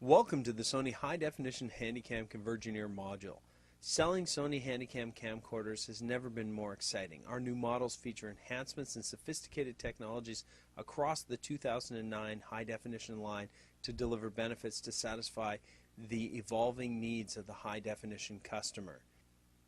Welcome to the Sony High Definition Handycam Convergineer module. Selling Sony Handycam camcorders has never been more exciting. Our new models feature enhancements and sophisticated technologies across the 2009 high definition line to deliver benefits to satisfy the evolving needs of the high definition customer.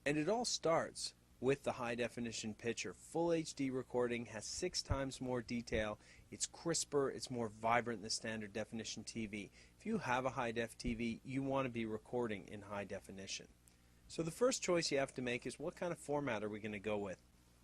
And it all starts with the high definition picture. Full HD recording has 6 times more detail, it's crisper, it's more vibrant than standard definition TV. If you have a high def TV, you want to be recording in high definition. So the first choice you have to make is what kind of format are we going to go with?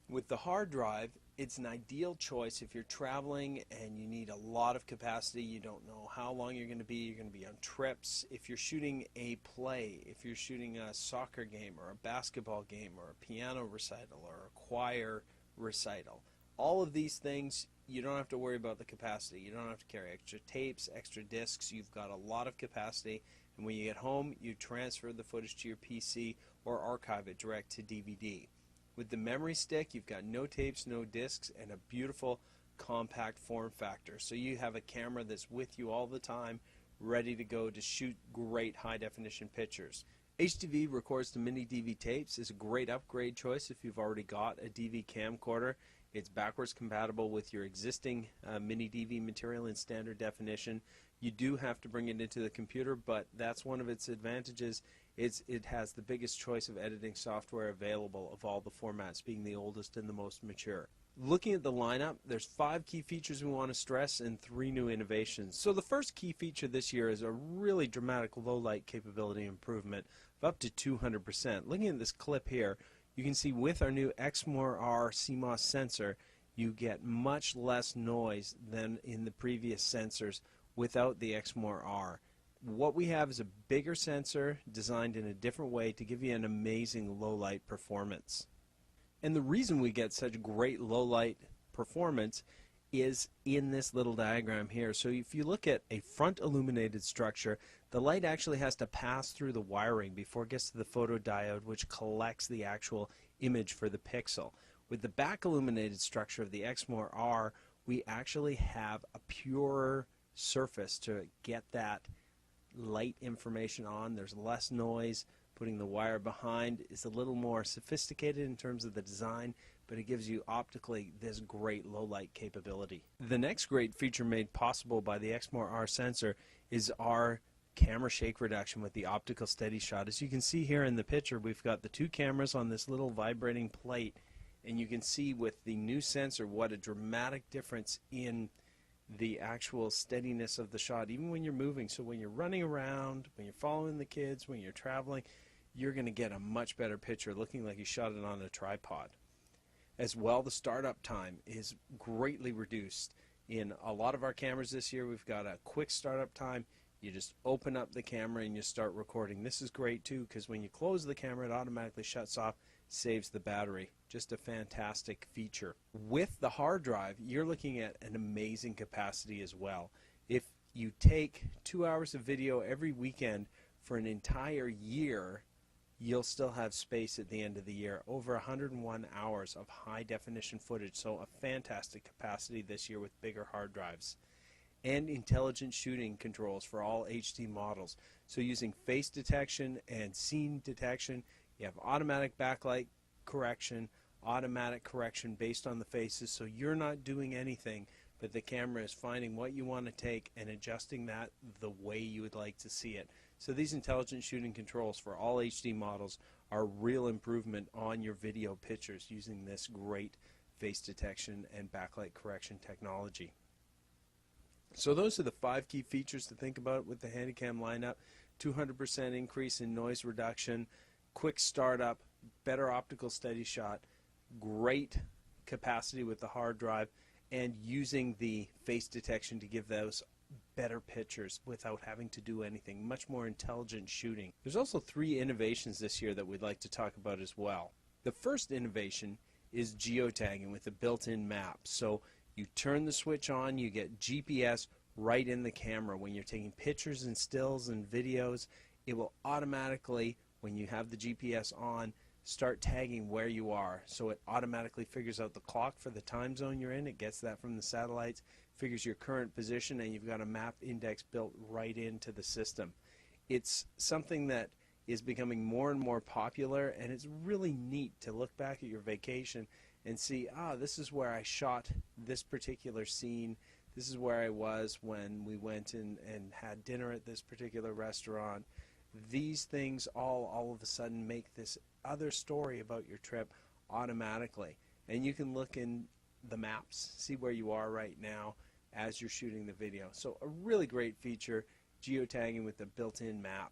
With the hard drive, it's an ideal choice if you're traveling and you need a lot of capacity, you don't know how long you're going to be on trips. If you're shooting a play, if you're shooting a soccer game or a basketball game or a piano recital or a choir recital, all of these things, you don't have to worry about the capacity. You don't have to carry extra tapes, extra discs. You've got a lot of capacity, and when you get home, you transfer the footage to your PC or archive it direct to DVD. With the memory stick, you've got no tapes, no discs, and a beautiful compact form factor. So you have a camera that's with you all the time, ready to go to shoot great high-definition pictures. HDV records to mini DV tapes is a great upgrade choice if you've already got a DV camcorder. It's backwards compatible with your existing mini DV material in standard definition. You do have to bring it into the computer, but that's one of its advantages. It has the biggest choice of editing software available of all the formats, being the oldest and the most mature. Looking at the lineup, there's 5 key features we want to stress and 3 new innovations. So the first key feature this year is a really dramatic low light capability improvement of up to 200%. Looking at this clip here, you can see with our new Exmor R CMOS sensor, you get much less noise than in the previous sensors without the Exmor R. What we have is a bigger sensor designed in a different way to give you an amazing low light performance. And the reason we get such great low light performance is in this little diagram here. So if you look at a front illuminated structure, the light actually has to pass through the wiring before it gets to the photodiode, which collects the actual image for the pixel. With the back illuminated structure of the Exmor R, we actually have a purer surface to get that light information on. There's less noise. Putting the wire behind is a little more sophisticated in terms of the design, but it gives you optically this great low light capability. The next great feature made possible by the Exmor R sensor is our camera shake reduction with the optical SteadyShot. As you can see here in the picture, we've got the 2 cameras on this little vibrating plate, and you can see with the new sensor what a dramatic difference in the actual steadiness of the shot, even when you're moving. So when you're running around, when you're following the kids, when you're traveling, you're going to get a much better picture looking like you shot it on a tripod. As well, the startup time is greatly reduced. In a lot of our cameras this year, we've got a quick startup time. You just open up the camera and you start recording. This is great too, because when you close the camera, it automatically shuts off, saves the battery. Just a fantastic feature. With the hard drive, you're looking at an amazing capacity as well. If you take 2 hours of video every weekend for an entire year, you'll still have space at the end of the year. Over 101 hours of high definition footage, so a fantastic capacity this year with bigger hard drives. And intelligent shooting controls for all HD models. So using face detection and scene detection, you have automatic backlight correction, automatic correction based on the faces, so you're not doing anything, but the camera is finding what you want to take and adjusting that the way you would like to see it. So these intelligent shooting controls for all HD models are a real improvement on your video pictures using this great face detection and backlight correction technology. So those are the 5 key features to think about with the Handycam lineup. 200% increase in noise reduction, quick startup, better optical SteadyShot, great capacity with the hard drive, and using the face detection to give those better pictures without having to do anything. Much more intelligent shooting. There's also 3 innovations this year that we'd like to talk about as well. The first innovation is geotagging with a built-in map. So you turn the switch on, you get GPS right in the camera. When you're taking pictures and stills and videos, it will automatically, when you have the GPS on, start tagging where you are. So it automatically figures out the clock for the time zone you're in. It gets that from the satellites, figures your current position, and you've got a map index built right into the system. It's something that is becoming more and more popular, and it's really neat to look back at your vacation and see, this is where I shot this particular scene. This is where I was when we went and had dinner at this particular restaurant. These things all of a sudden make this other story about your trip automatically. And you can look in the maps, see where you are right now as you're shooting the video. So a really great feature, geotagging with the built-in map.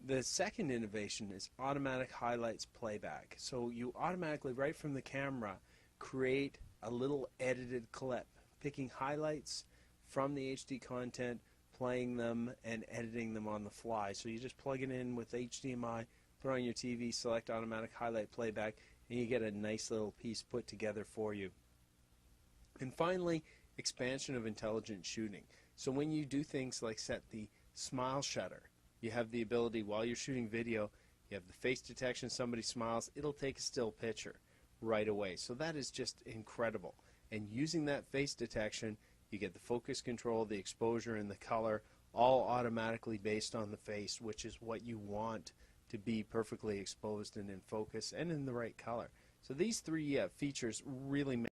The second innovation is automatic highlights playback. So you automatically, right from the camera, create a little edited clip, picking highlights from the HD content, playing them, and editing them on the fly. So you just plug it in with HDMI, put on your TV, select automatic highlight playback, and you get a nice little piece put together for you. And finally, expansion of intelligent shooting. So when you do things like set the smile shutter, you have the ability, while you're shooting video, you have the face detection, somebody smiles, it'll take a still picture right away. So that is just incredible. And using that face detection, you get the focus control, the exposure, and the color, all automatically based on the face, which is what you want to be perfectly exposed and in focus and in the right color. So these three features really make